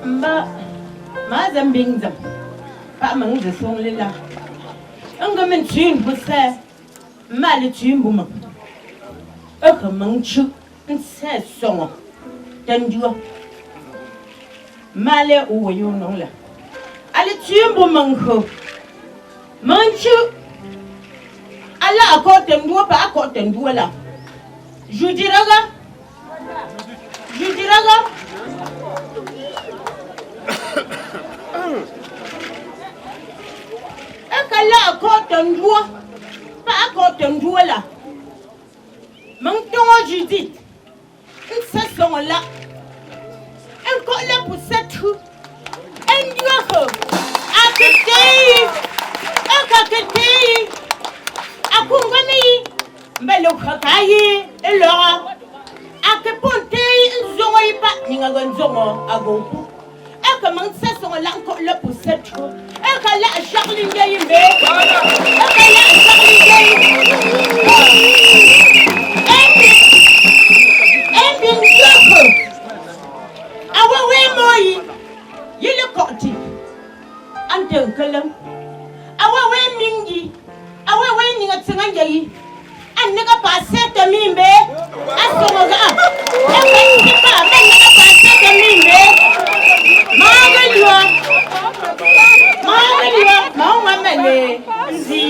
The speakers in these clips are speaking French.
Ma zambing zam. Pas mang de son là. Un gamin tune pour ça. Mal tune pour moi. Mang chu. Un c'est son. Tendua. Mal ou yo non là. Allez tune pour manco. Manchu. Allah akot tendua pas akot tendua là. Judiraga. Ekala akotendua, pas akotendua là. Maintenant Judith, une saison là, un collant pour cette rue, un dieu, à côté, à Kungani, mais le kakaï et l'aura. Ake ponte nzongo ipa ninga nzongo agoku aka mansa songo la ko la pousette aka la Charlie Ndayimbe aka la Charlie Ndayimbe endi nzoko awa we moyi yile koti ante kalam awa we mingi awa we ninga tsanga yi anega pasete mimbe asomoga ekaipa menega pasete mimbe magalwa maunga mele zi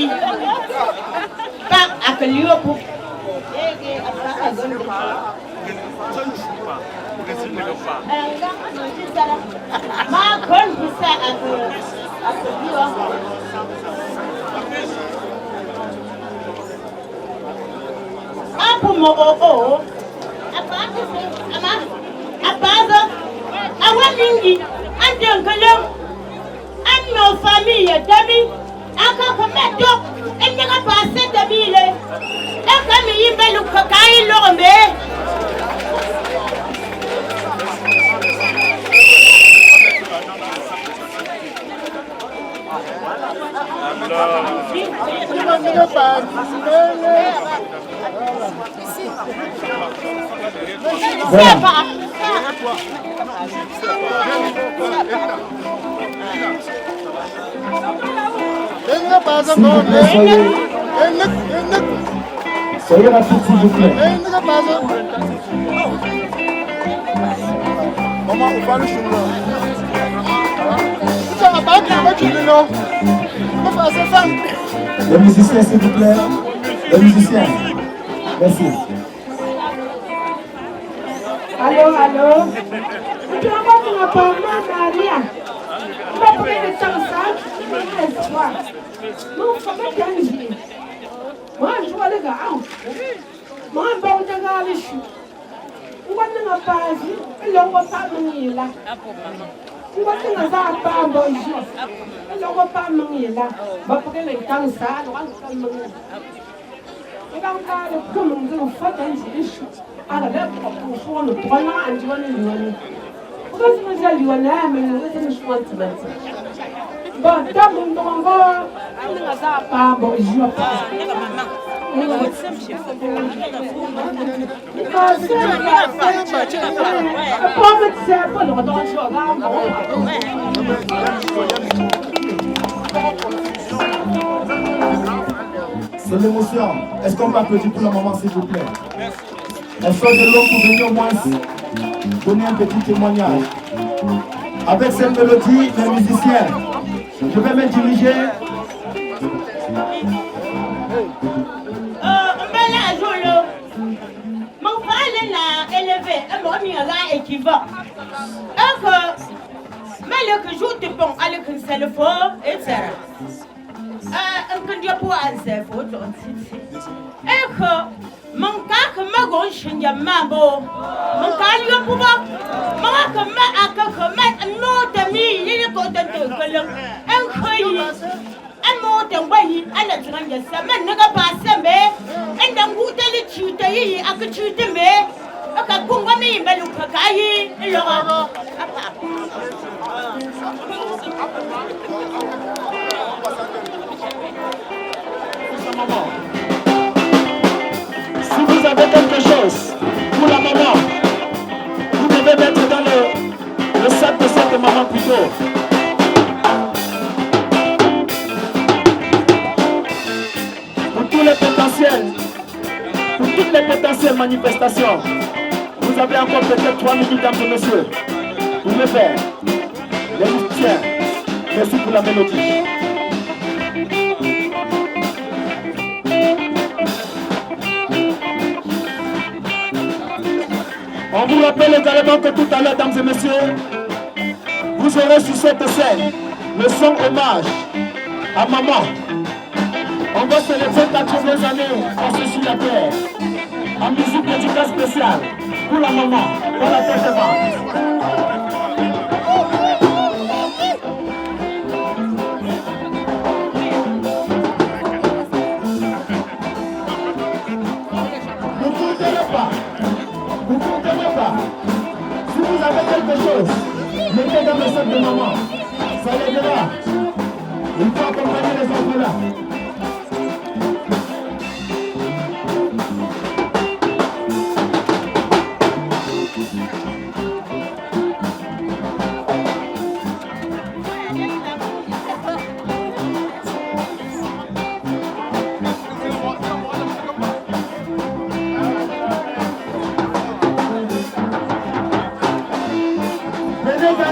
pa akaliwa pu ma kon pusa akaliwa Apo mo abaza awa mingi ande nkalam anno famille dami aka kometo enga passe dabile aka mi yimbelu kakai lombe Soyez rapide s'il vous plaît. Maman, on va le chemin. Les musiciens s'il vous plaît. Les musiciens. Merci. Allô. Tu vas voir ton Maria. Tu vas prendre le temps ça. Non, ça va bien. Moi, je vois les gars. Moi, je vais vous dire les choses. Moi, je ne vais pas dire. Je ne vais pas venir là. Moi, je ne vais pas bonjour. Je ne vais pas venir là. Je vais prendre le temps ça. Je vais pas venir. Je vais regarder comment on fait un issue. Alors là, pour faire le point, on doit le lier. Pourquoi tu nous as lié là, mais nous avons un choix de mettre. Bon, t'as mon nom, on ne va pas bonjour. C'est l'émotion. Est-ce qu'on peut applaudir pour le moment, s'il vous plaît? Elle sort de l'eau pour venir au moins donner un petit témoignage. Avec cette mélodie, les musiciens, je vais me diriger. Mon frère l'a élevé, un bon là équivoque. Mais le jour du bon, avec un seul fort, etc. Un candidat pour un seul fort, mon cas que ma gauche n'y a mambo. Mon cas lui a pour moi. Moi que ma a un mot d'amis, il est content de un croyant. Un mot d'un way, à la grande semaine, n'a pas semé. Et d'un goût de l'étude, à que tu te mets. A Kungami, Belukakai, et Laura. Si vous avez quelque chose pour la maman, vous devez mettre dans le sac de cette maman. maman plutôt. Pour tous les potentiels, pour toutes les potentielles manifestations, vous avez encore peut-être 3 minutes, mesdames et messieurs. Vous pouvez faire les musiciens. Merci pour la mélodie. On vous rappelle également que tout à l'heure, mesdames et messieurs, vous aurez sur cette scène le son hommage à maman. On va célébrer 80 années passées sur la terre en musique dédicace spéciale pour la maman, pour la tête de vente. Si vous avez quelque chose, mettez dans le sac de maman. Ça l'aidera. Il faut accompagner les enfants là.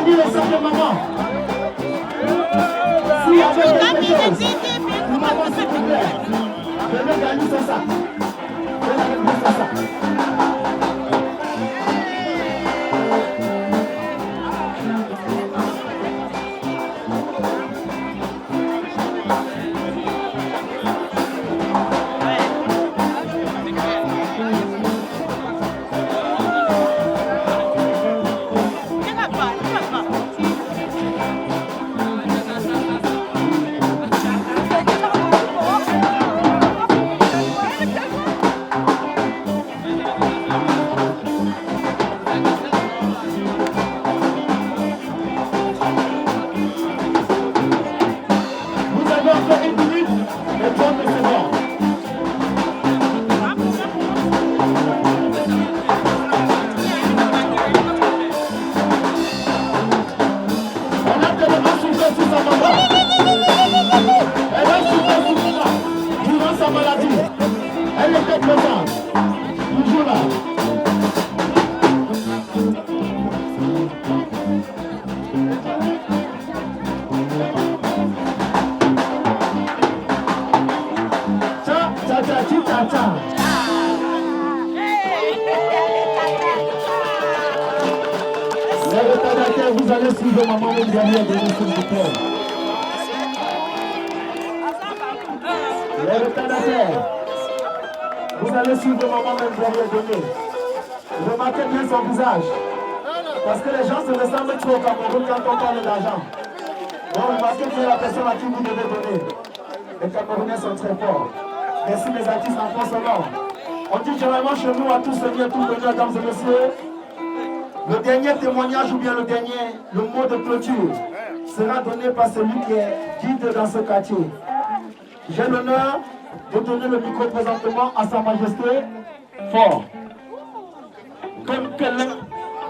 Le sac de maman. Si vous avez quelque chose, maman s'il vous plaît, venez gagner ce sac. Venez avec ce sac. Elle était présente, toujours là. Les retardataires, vous allez suivre maman le dernier de s'il vous plaît. Les retardataires, vous allez suivre maman même derrière donné. Remarquez bien son visage. Parce que les gens se ressemblent trop au Cameroun quand on parle d'argent. Donc remarquez bien la personne à qui vous devez donner. Les Camerounais sont très forts. Merci les artistes en font son nom. On dit généralement chez nous à tous venir, tous venir, mesdames et messieurs. Le dernier témoignage ou bien le mot de clôture sera donné par celui qui est guide dans ce quartier. J'ai l'honneur de donner le micro présentement à Sa Majesté Fort. Comme Kelin,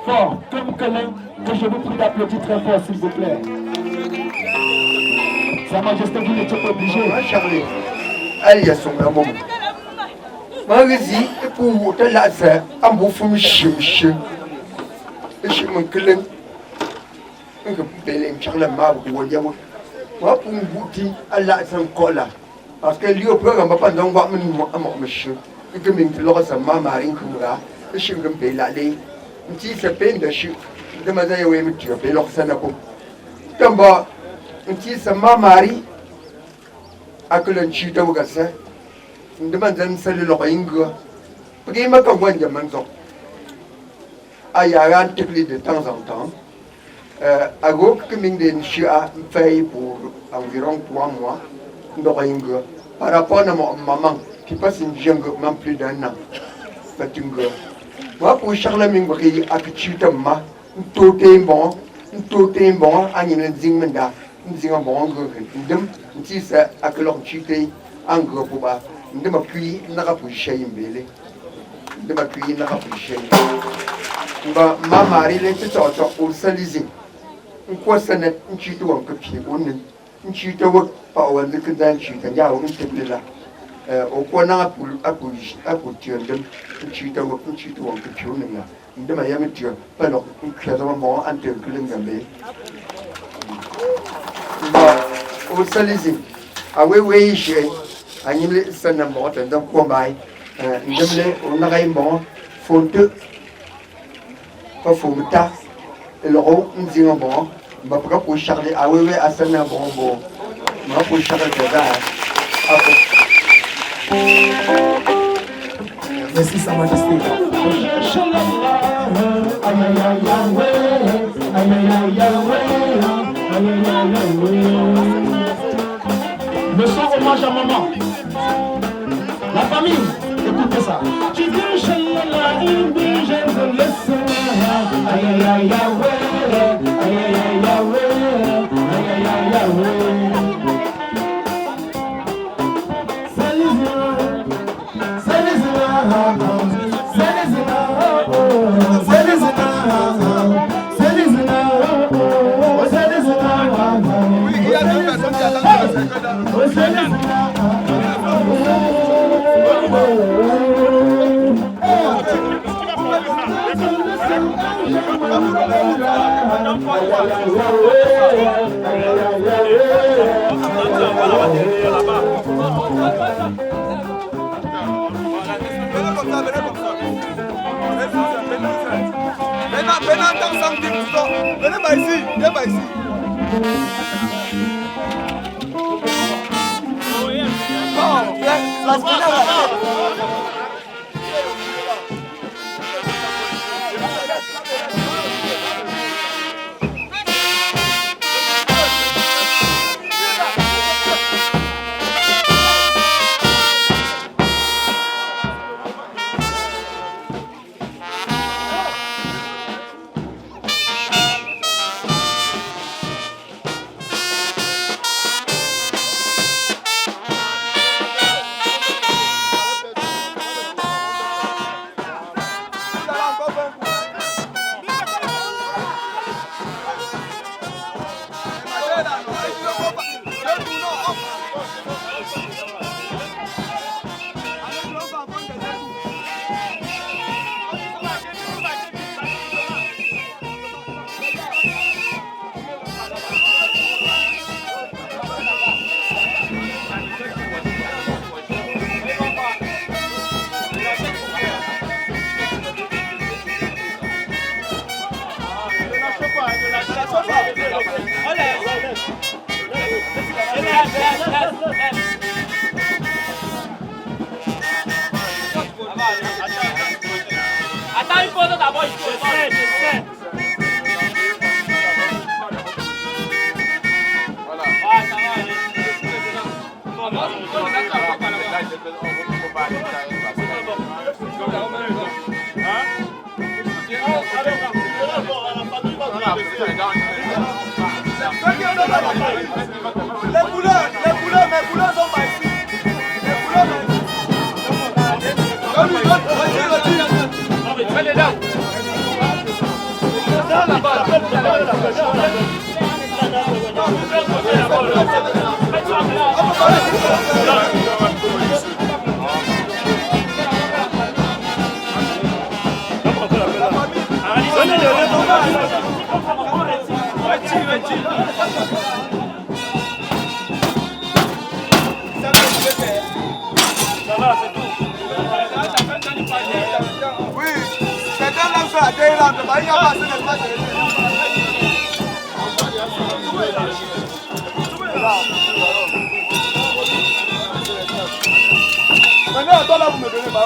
fort, comme Kelin, que je vous prie d'applaudir très fort s'il vous plaît. Sa Majesté, vous n'êtes pas obligé. Charlie, allez, il y a son maman. Magazi, pour te laisser, un beau fou, chim. Et je me Kelin. Un peu belle, Charlie, ma voix, moi, pour me bouti, à la sans cola. Parce que lui, au programme, pas dans quoi monsieur. Et que même Flora, sa maman, Marine Koura, et je me paye l'aller. Un petit sapin de chute. De ma taille, oui, mais tu as payé leur sanapo. D'abord, un petit sa maman, Marie, à que l'on chute au gassin. Une demande d'un seul l'oringue. Parce qu'il m'a qu'un de manzon. À Yaran, de temps en temps. À gauche, que m'indienne chia fait pour environ 3 mois. Par rapport à maman qui passe une jungle même plus d'un an. Moi pour Charlemagne qui a tué ma tout est bon, à une zingmenda, une zingamon, une tisse à que l'on tué en groupe bas, de ma cuit n'a pas pu chier belé. De ma cuit n'a pas pu chier. Ma mari l'était au salisé. quoi ça n'est un chito en copier, un chito par un de que chito, il y a un table là. Au point à pour tuer un chito en copier, de Miami, pas non, un clairement un tel que l'ingambé. Au Salisi, à Way, à Nimle Sanamot, and don't come by, Nimle, on a raymond, Fonte, pas Fomta, et le rond, un zingambon, ma propre Charlie, à Way, à Sanabombo, ma propre Charlie de là. Merci, Sa Majesté. Le son hommage à maman. La famille, écoutez ça. Venez par ici. Attends une photo d'abord, je sais. Voilà. Ah, ça va aller. Les couleurs, mes couleurs sont pas ici. Les couleurs, oui, c'est un enfant à Thaïlande, il n'y a pas assez d'espace. Maintenant, attends là, vous me donnez pas.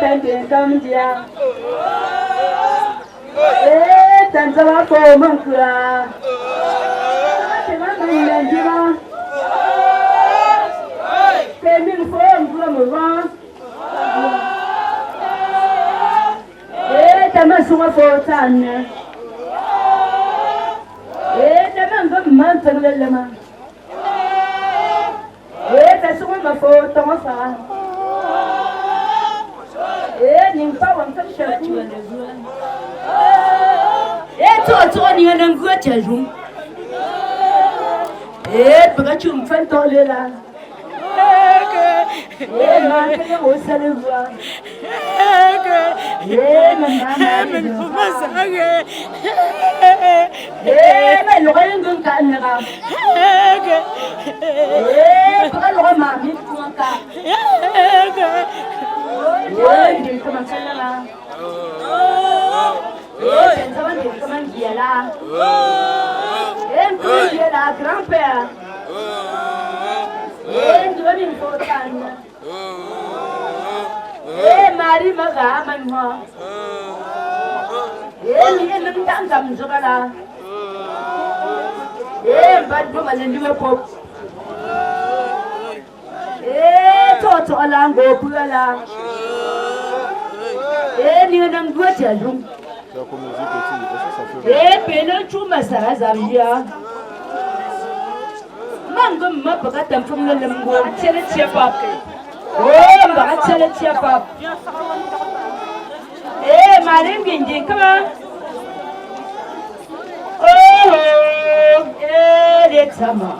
tente kamdia. Tanzama ko mankura. Tanzama nanjima. Kemi fo ngula mwa. Tama suma fo tanne. Tama ngam man tanglelema. Tasuma ma fo tama fa. Nimpa wampa shatu walezu. Toi, ni un angoisse, tu as joué. Pourquoi tu me fais toller là? Maman, au salut-voir. Comment il est là? Comment il est là, grand-père? Marie Maga, maman. Il y a un temps comme ça là. Pas de mal de nouveau pop. Toi, là, go pour là. Il y a un goût à l'eau. Pena chuma sara zambia. Mango mapaka tamfunga lemgo chele chiapa. Oh, mbaka chele chiapa. Maringi nje kama. Oh, letama.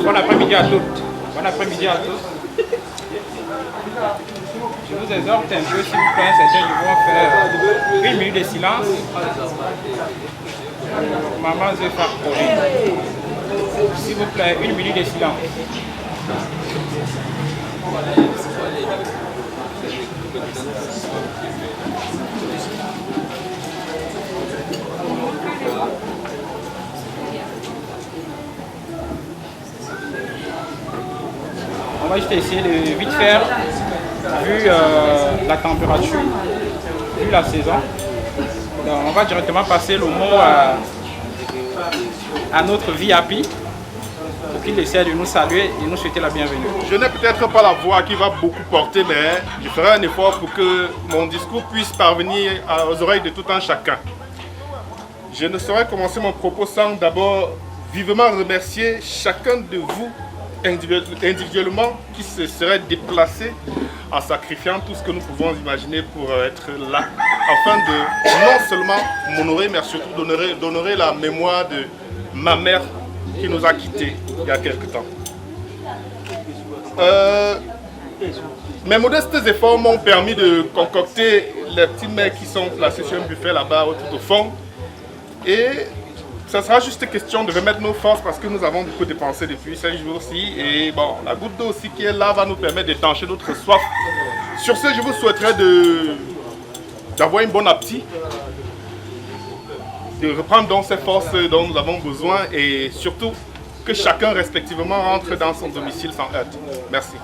Bon après-midi à toutes. Bon après-midi à tous. Je vous exhorte un peu, s'il vous plaît, certains devront faire une minute de silence. Maman Zéphar Pauline. S'il vous plaît, une minute de silence. On va juste essayer de vite faire, vu la température, vu la saison. Donc on va directement passer le mot à notre VIP pour qu'il essaie de nous saluer et nous souhaiter la bienvenue. Je n'ai peut-être pas la voix qui va beaucoup porter, mais je ferai un effort pour que mon discours puisse parvenir aux oreilles de tout un chacun. Je ne saurais commencer mon propos sans d'abord vivement remercier chacun de vous individuellement qui se serait déplacé en sacrifiant tout ce que nous pouvons imaginer pour être là, afin de non seulement m'honorer, mais surtout d'honorer la mémoire de ma mère qui nous a quittés il y a quelque temps. Mes modestes efforts m'ont permis de concocter les petits mets qui sont placés sur un buffet là-bas tout au fond. Et ça sera juste question de remettre nos forces parce que nous avons beaucoup dépensé depuis 5 jours-ci. Et bon, la goutte d'eau aussi qui est là va nous permettre d'étancher notre soif. Sur ce, je vous souhaiterais de d'avoir une bonne appétit, de reprendre donc ces forces dont nous avons besoin et surtout que chacun respectivement rentre dans son domicile sans heurte. Merci.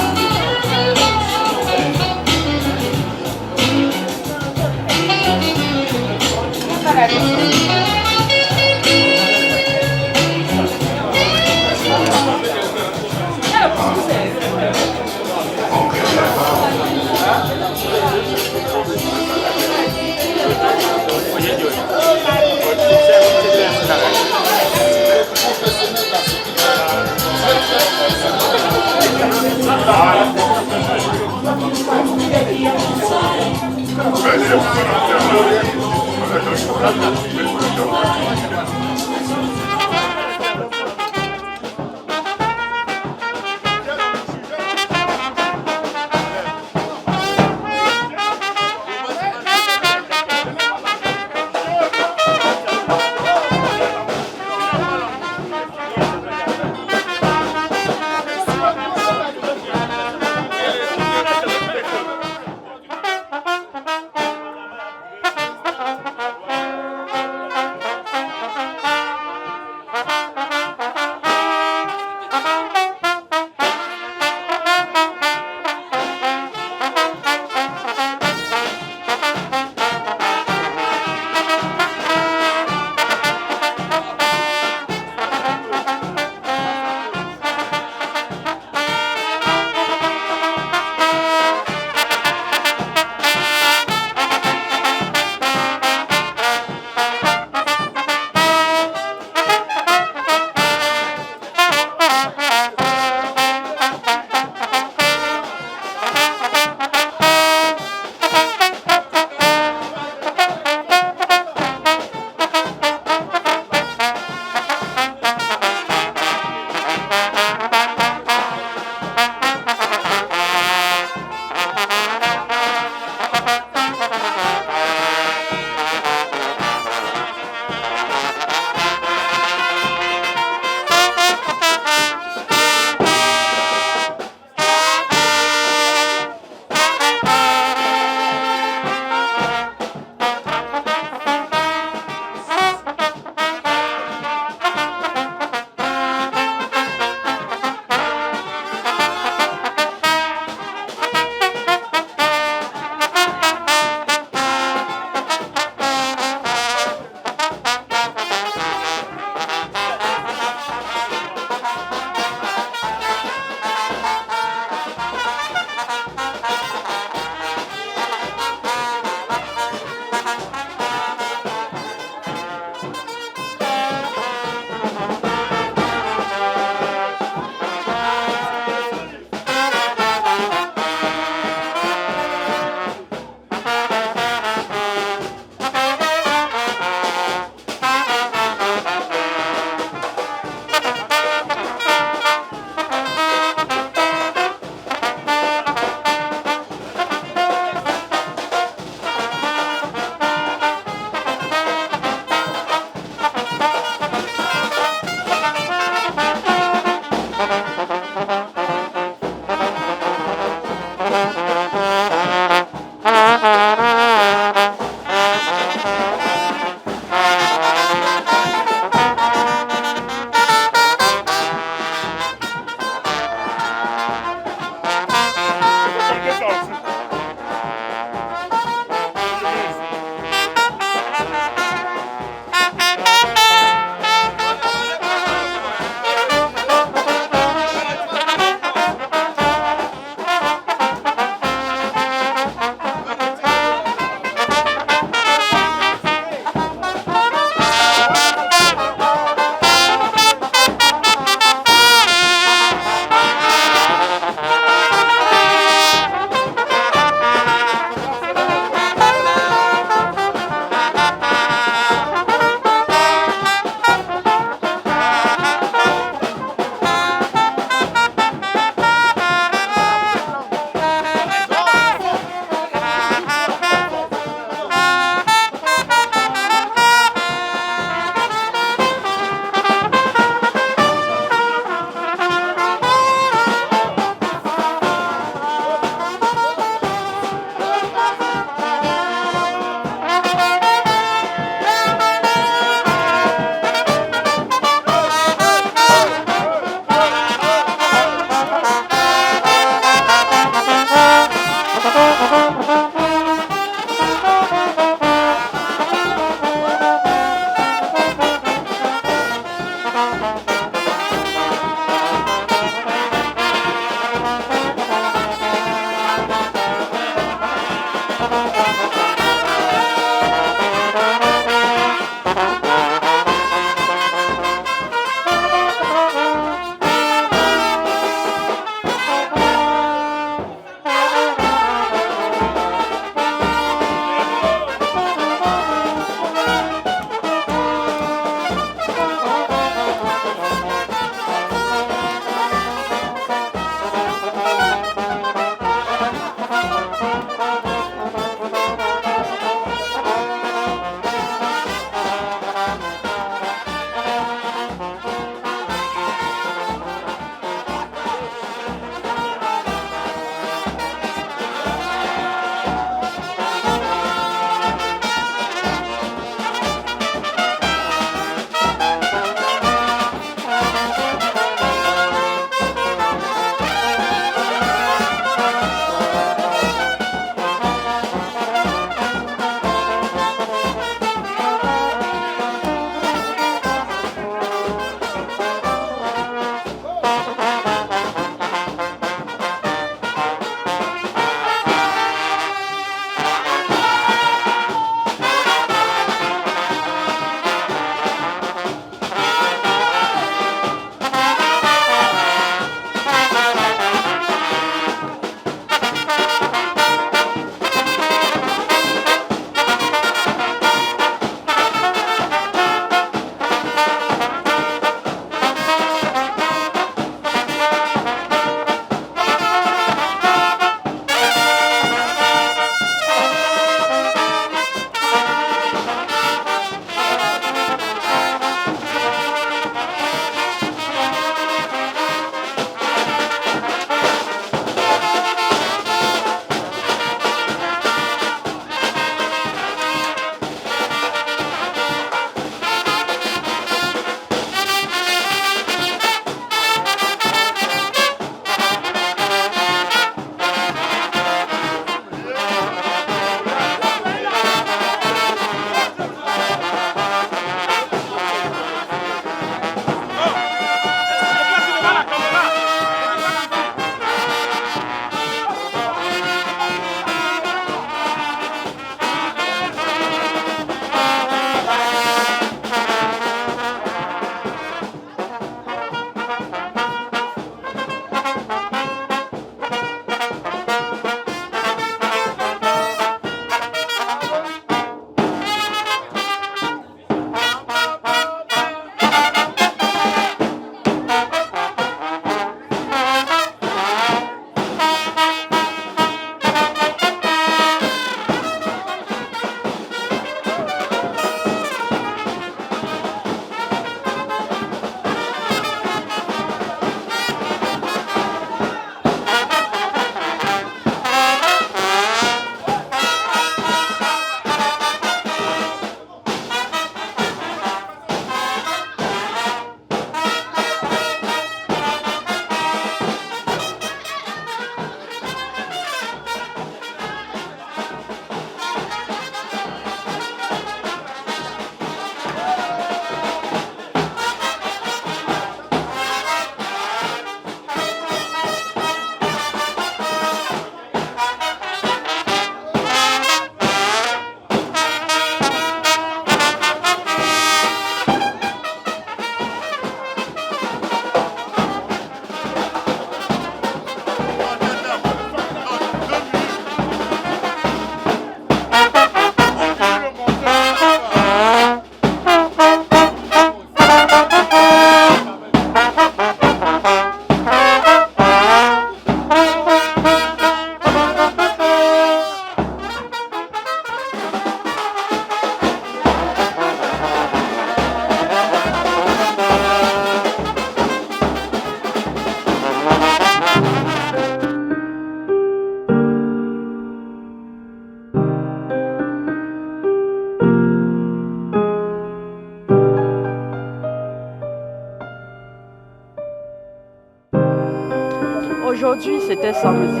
Aujourd'hui, c'était samedi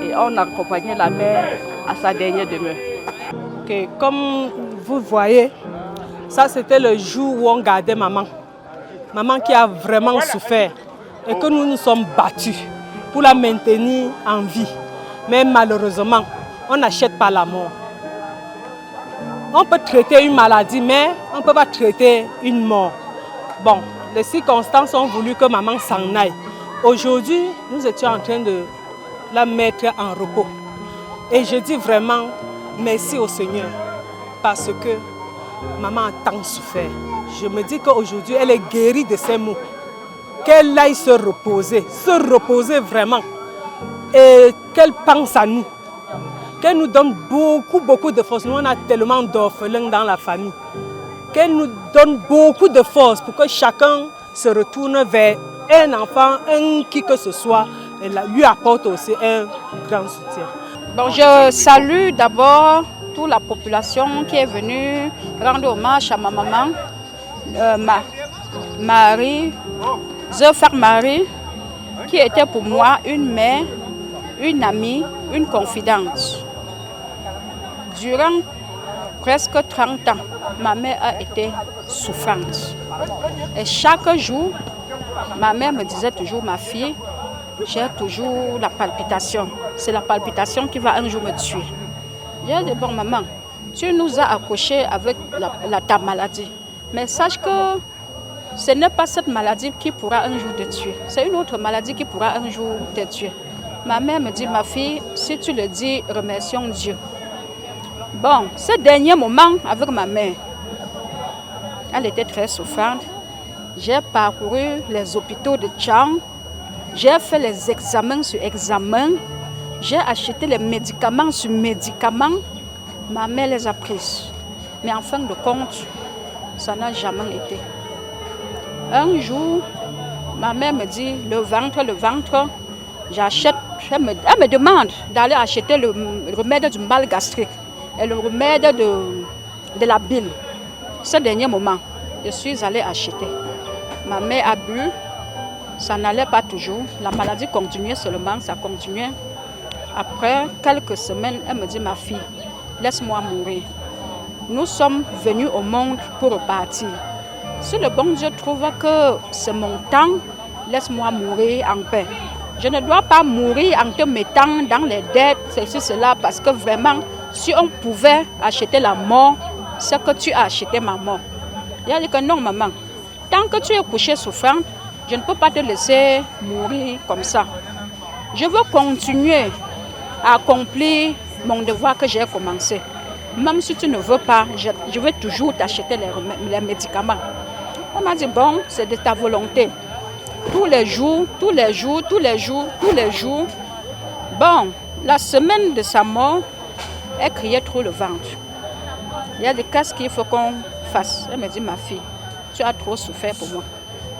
et on a accompagné la mère à sa dernière demeure. Okay, comme vous voyez, ça c'était le jour où on gardait maman. Maman qui a vraiment souffert et que nous nous sommes battus pour la maintenir en vie. Mais malheureusement, on n'achète pas la mort. On peut traiter une maladie, mais on ne peut pas traiter une mort. Bon, les circonstances ont voulu que maman s'en aille. Aujourd'hui, nous étions en train de la mettre en repos. Et je dis vraiment merci au Seigneur parce que maman a tant souffert. Je me dis qu'aujourd'hui, elle est guérie de ses maux. Qu'elle aille se reposer vraiment. Et qu'elle pense à nous. Qu'elle nous donne beaucoup de force. Nous, on a tellement d'orphelins dans la famille. Qu'elle nous donne beaucoup de force pour que chacun se retourne vers un enfant, qui que ce soit, et lui apporte aussi un grand soutien. Bon, je salue d'abord toute la population qui est venue rendre hommage à ma maman, Marie, Zéphar Marie, qui était pour moi une mère, une amie, une confidente. Durant presque 30 ans, ma mère a été souffrante. Et chaque jour, ma mère me disait toujours, ma fille, j'ai toujours la palpitation. C'est la palpitation qui va un jour me tuer. J'ai dit, bon maman, tu nous as accouchés avec ta maladie. Mais sache que ce n'est pas cette maladie qui pourra un jour te tuer. C'est une autre maladie qui pourra un jour te tuer. Ma mère me dit, ma fille, si tu le dis, remercions Dieu. Bon, ce dernier moment avec ma mère, elle était très souffrante. J'ai parcouru les hôpitaux de Tchang. J'ai fait les examens sur examens. J'ai acheté les médicaments sur médicaments. Ma mère les a prises. Mais en fin de compte, ça n'a jamais été. Un jour, ma mère me dit, le ventre, j'achète. Elle me demande d'aller acheter le remède du mal gastrique et le remède de la bile. Ce dernier moment, je suis allée acheter. Ma mère a bu, ça n'allait pas toujours. La maladie continuait seulement, ça continuait. Après quelques semaines, elle me dit, ma fille, laisse-moi mourir. Nous sommes venus au monde pour repartir. Si le bon Dieu trouve que c'est mon temps, laisse-moi mourir en paix. Je ne dois pas mourir en te mettant dans les dettes, ceci, cela, parce que vraiment, si on pouvait acheter la mort, c'est que tu as acheté ma mort. Il a dit que non, maman, tant que tu es couché souffrant, je ne peux pas te laisser mourir comme ça. Je veux continuer à accomplir mon devoir que j'ai commencé. Même si tu ne veux pas, je vais toujours t'acheter les médicaments. Elle m'a dit, bon, c'est de ta volonté. Tous les jours. Bon, la semaine de sa mort, elle criait trop le ventre. Il y a des cas qu'il faut qu'on fasse. Elle me dit, ma fille, tu as trop souffert pour moi.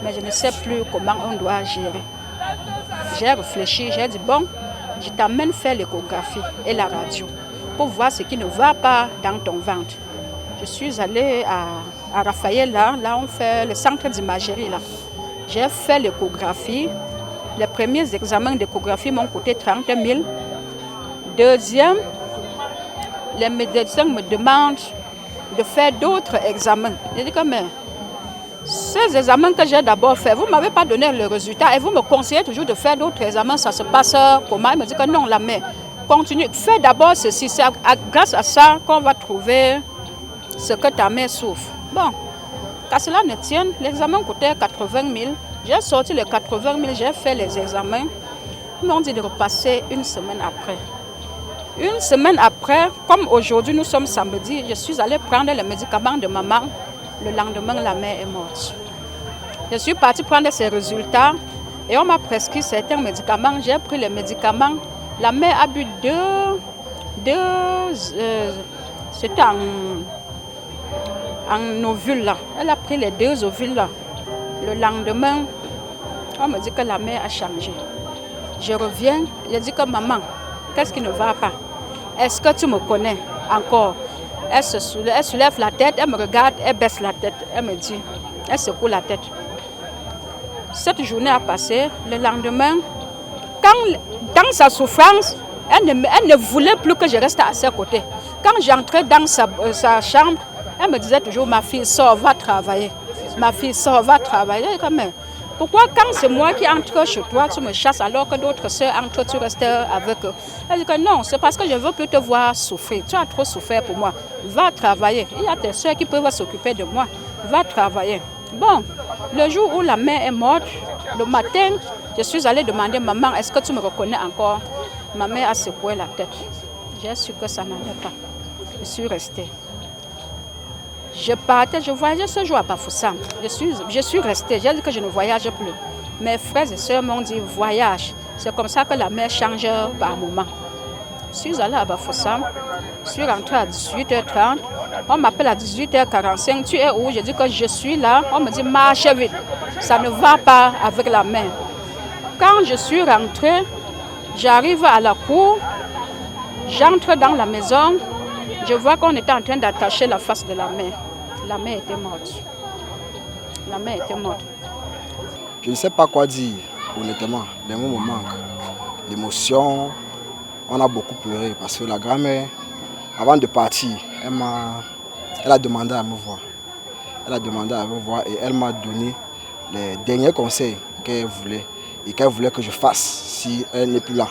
Mais je ne sais plus comment on doit gérer. J'ai réfléchi, j'ai dit, bon, je t'amène faire l'échographie et la radio pour voir ce qui ne va pas dans ton ventre. Je suis allée à Raphaël, là on fait le centre d'imagerie. J'ai fait l'échographie. Les premiers examens d'échographie m'ont coûté 30 000. Deuxième, les médecins me demandent de faire d'autres examens. J'ai dit que mais ces examens que j'ai d'abord faits, vous ne m'avez pas donné le résultat et vous me conseillez toujours de faire d'autres examens, ça se passe comment? Il me dit que non, la mère, continue, fais d'abord ceci, c'est grâce à ça qu'on va trouver ce que ta mère souffre. Bon, qu'à cela ne tienne, l'examen coûtait 80 000. J'ai sorti les 80 000, j'ai fait les examens. Ils m'ont dit de repasser une semaine après. Une semaine après, comme aujourd'hui nous sommes samedi, je suis allée prendre les médicaments de maman. Le lendemain, la mère est morte. Je suis partie prendre ces résultats et on m'a prescrit certains médicaments. J'ai pris les médicaments. La mère a bu c'était en ovules là. Elle a pris les 2 ovules là. Le lendemain, on me dit que la mère a changé. Je reviens, je dis que maman, qu'est-ce qui ne va pas? Est-ce que tu me connais encore? Elle soulève la tête, elle me regarde, elle baisse la tête. Elle me dit, elle secoue la tête. Cette journée a passé. Le lendemain, dans sa souffrance, elle ne voulait plus que je reste à ses côtés. Quand j'entrais dans sa chambre, elle me disait toujours, ma fille, sors, va travailler. Ma fille, sort, va travailler. Pourquoi quand c'est moi qui entre chez toi, tu me chasses alors que d'autres soeurs entrent, tu restes avec eux? Elle dit que non, c'est parce que je ne veux plus te voir souffrir. Tu as trop souffert pour moi. Va travailler. Il y a tes soeurs qui peuvent s'occuper de moi. Va travailler. Bon, le jour où la mère est morte, le matin, je suis allée demander, maman, est-ce que tu me reconnais encore? Ma mère a secoué la tête. J'ai su que ça n'allait pas. Je suis restée. Je partais, je voyageais ce jour à Bafoussam. Je suis restée, j'ai dit que je ne voyage plus. Mes frères et sœurs m'ont dit voyage. C'est comme ça que la mer change par moment. Je suis allée à Bafoussam, je suis rentrée à 18h30. On m'appelle à 18h45. Tu es où? Je dis que je suis là. On me dit marche vite. Ça ne va pas avec la mer. Quand je suis rentrée, j'arrive à la cour, j'entre dans la maison. Je vois qu'on était en train d'attacher la face de la mère. La mère était morte. La mère était morte. Je ne sais pas quoi dire, honnêtement. Les mots me manquent. L'émotion, on a beaucoup pleuré parce que la grand-mère, avant de partir, elle a demandé à me voir. Elle a demandé à me voir et elle m'a donné les derniers conseils qu'elle voulait et qu'elle voulait que je fasse si elle n'est plus là.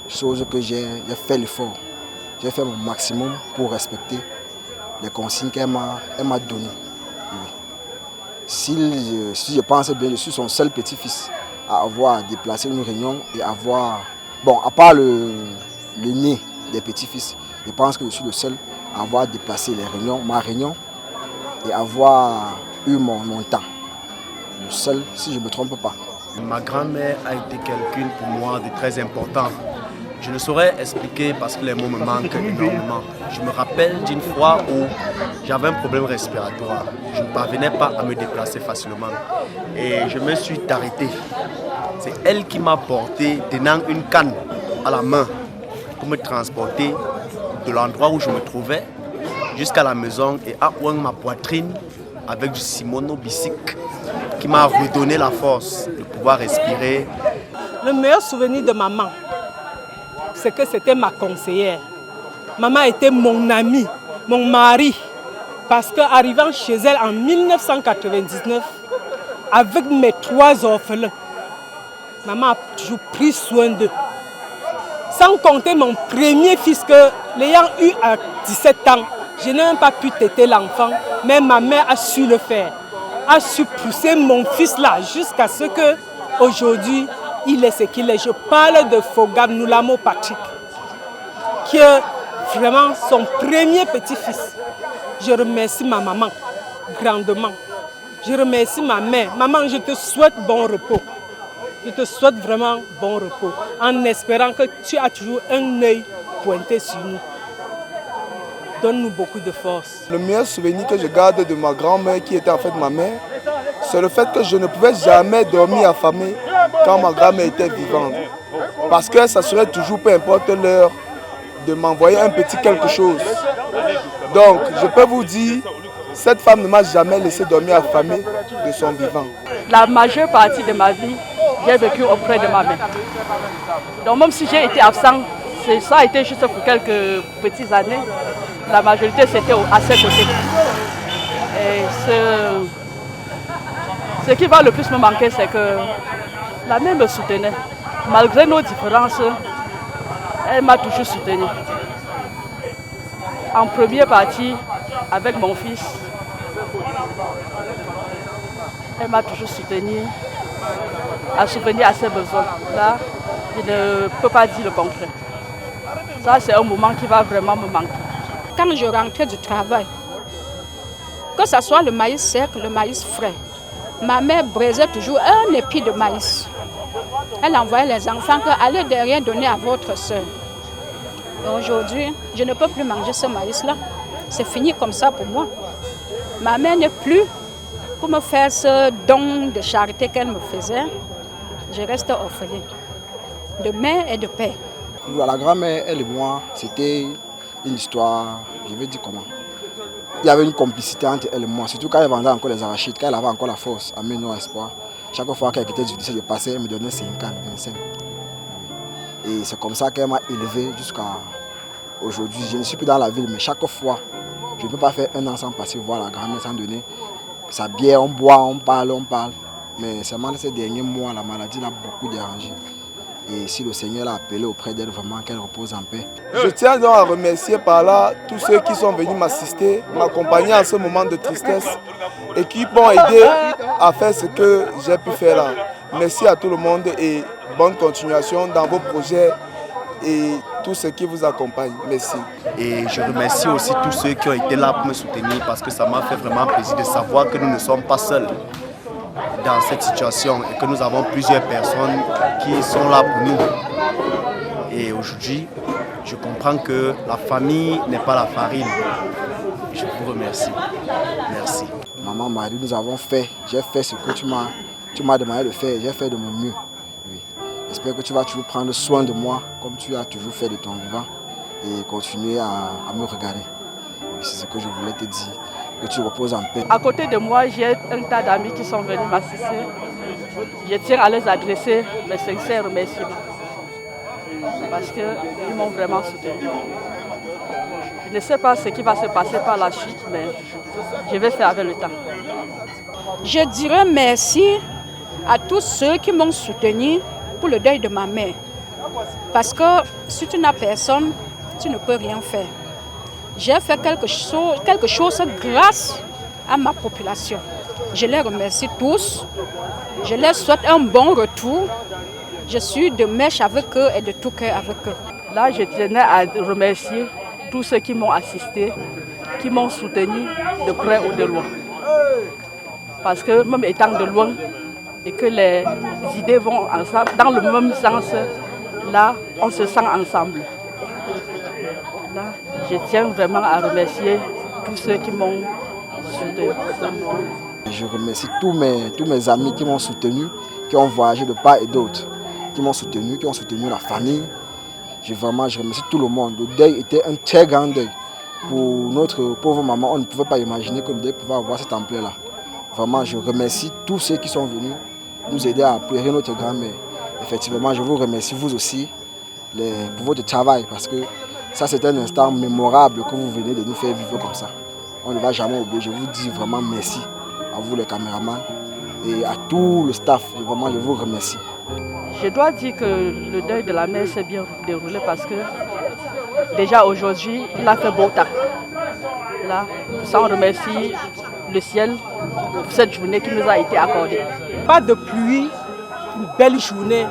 Chose que j'ai fait l'effort. J'ai fait mon maximum pour respecter les consignes qu'elle m'a données. Oui. Si je pense bien, je suis son seul petit-fils à avoir déplacé une réunion et avoir... Bon, à part le nez des petits-fils, je pense que je suis le seul à avoir déplacé ma réunion et avoir eu mon temps. Le seul, si je ne me trompe pas. Ma grand-mère a été quelqu'un pour moi de très important. Je ne saurais expliquer parce que les mots me manquent énormément. Je me rappelle d'une fois où j'avais un problème respiratoire. Je ne parvenais pas à me déplacer facilement. Et je me suis arrêté. C'est elle qui m'a porté, tenant une canne à la main, pour me transporter de l'endroit où je me trouvais jusqu'à la maison et à oindre ma poitrine avec du Simono bicycle qui m'a redonné la force de pouvoir respirer. Le meilleur souvenir de maman, c'est que c'était ma conseillère. Maman était mon amie, mon mari. Parce qu'arrivant chez elle en 1999, avec mes 3 orphelins, maman a toujours pris soin d'eux. Sans compter mon premier fils que, l'ayant eu à 17 ans, je n'ai même pas pu téter l'enfant, mais ma mère a su le faire. A su pousser mon fils là jusqu'à ce que, aujourd'hui, il est ce qu'il est. Je parle de Fogab Noulamo Patrick, qui est vraiment son premier petit-fils. Je remercie ma maman grandement. Je remercie ma mère. Maman, je te souhaite bon repos. Je te souhaite vraiment bon repos, en espérant que tu as toujours un œil pointé sur nous. Donne-nous beaucoup de force. Le meilleur souvenir que je garde de ma grand-mère, qui était en fait ma mère, c'est le fait que je ne pouvais jamais dormir affamé quand ma grand-mère était vivante. Parce qu'elle s'assurait toujours, peu importe l'heure, de m'envoyer un petit quelque chose. Donc, je peux vous dire, cette femme ne m'a jamais laissé dormir affamé de son vivant. La majeure partie de ma vie, j'ai vécu auprès de ma mère. Donc même si j'ai été absent, ça a été juste pour quelques petites années. La majorité, c'était à ses côtés. Et ce qui va le plus me manquer, c'est que la mère me soutenait. Malgré nos différences, elle m'a toujours soutenue. En première partie, avec mon fils, elle m'a toujours soutenue, à subvenir à ses besoins. Là, je ne peux pas dire le contraire. Ça, c'est un moment qui va vraiment me manquer. Quand je rentrais du travail, que ce soit le maïs sec, le maïs frais, ma mère braisait toujours un épi de maïs. Elle envoyait les enfants que allez derrière donner à votre soeur. Aujourd'hui, je ne peux plus manger ce maïs-là. C'est fini comme ça pour moi. Ma mère n'est plus pour me faire ce don de charité qu'elle me faisait. Je reste orpheline de mère et de père. La grand-mère, elle et moi, c'était une histoire, je vais dire comment. Il y avait une complicité entre elle et moi, surtout quand elle vendait encore les arachides, quand elle avait encore la force à mener nos espoirs. Chaque fois qu'elle quittait du lycée, je passais, elle me donnait 50, 25. Et c'est comme ça qu'elle m'a élevé jusqu'à aujourd'hui. Je ne suis plus dans la ville, mais chaque fois, je ne peux pas faire un an sans passer voir la grand-mère, sans donner sa bière, on boit, on parle. Mais seulement ces derniers mois, la maladie l'a beaucoup dérangé. Et si le Seigneur l'a appelé auprès d'elle, vraiment qu'elle repose en paix. Je tiens donc à remercier par là tous ceux qui sont venus m'assister, m'accompagner en ce moment de tristesse et qui m'ont aidé à faire ce que j'ai pu faire là. Merci à tout le monde et bonne continuation dans vos projets et tout ce qui vous accompagne. Merci. Et je remercie aussi tous ceux qui ont été là pour me soutenir parce que ça m'a fait vraiment plaisir de savoir que nous ne sommes pas seuls dans cette situation et que nous avons plusieurs personnes qui sont là pour nous. Et aujourd'hui, je comprends que la famille n'est pas la farine. Je vous remercie. Merci. Maman Marie, nous avons fait, j'ai fait ce que tu m'as demandé de faire, j'ai fait de mon mieux. Oui. J'espère que tu vas toujours prendre soin de moi comme tu as toujours fait de ton vivant et continuer à me regarder. C'est ce que je voulais te dire, que tu reposes en paix. À côté de moi, j'ai un tas d'amis qui sont venus m'assister. Je tiens à les adresser mes sincères remerciements parce qu'ils m'ont vraiment soutenu. Je ne sais pas ce qui va se passer par la suite, mais je vais faire avec le temps. Je dirais merci à tous ceux qui m'ont soutenu pour le deuil de ma mère. Parce que si tu n'as personne, tu ne peux rien faire. J'ai fait quelque chose grâce à ma population. Je les remercie tous. Je leur souhaite un bon retour. Je suis de mèche avec eux et de tout cœur avec eux. Là, je tenais à remercier tous ceux qui m'ont assisté, qui m'ont soutenu de près ou de loin. Parce que même étant de loin et que les idées vont ensemble, dans le même sens, là, on se sent ensemble. Là, je tiens vraiment à remercier tous ceux qui m'ont soutenu. Je remercie tous mes amis qui m'ont soutenu, qui ont voyagé de part et d'autre, qui m'ont soutenu la famille. Je remercie tout le monde. Le deuil était un très grand deuil. Pour notre pauvre maman, on ne pouvait pas imaginer que le deuil pouvait avoir cette ampleur-là. Vraiment, je remercie tous ceux qui sont venus nous aider à pleurer notre grand-mère. Effectivement, je vous remercie vous aussi pour votre travail parce que ça c'est un instant mémorable que vous venez de nous faire vivre comme ça. On ne va jamais oublier. Je vous dis vraiment merci à vous les caméramans et à tout le staff. Et vraiment, je vous remercie. Je dois dire que le deuil de la mère s'est bien déroulé parce que déjà aujourd'hui, il a fait beau temps. Là, ça on remercie le ciel pour cette journée qui nous a été accordée. Pas de pluie, une belle journée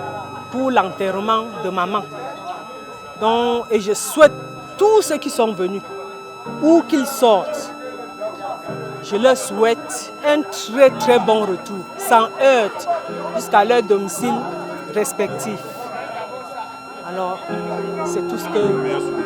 pour l'enterrement de maman. Donc, et je souhaite tous ceux qui sont venus, où qu'ils sortent, je leur souhaite un très très bon retour, sans heurts, jusqu'à leur domicile respectif. Alors, c'est tout ce que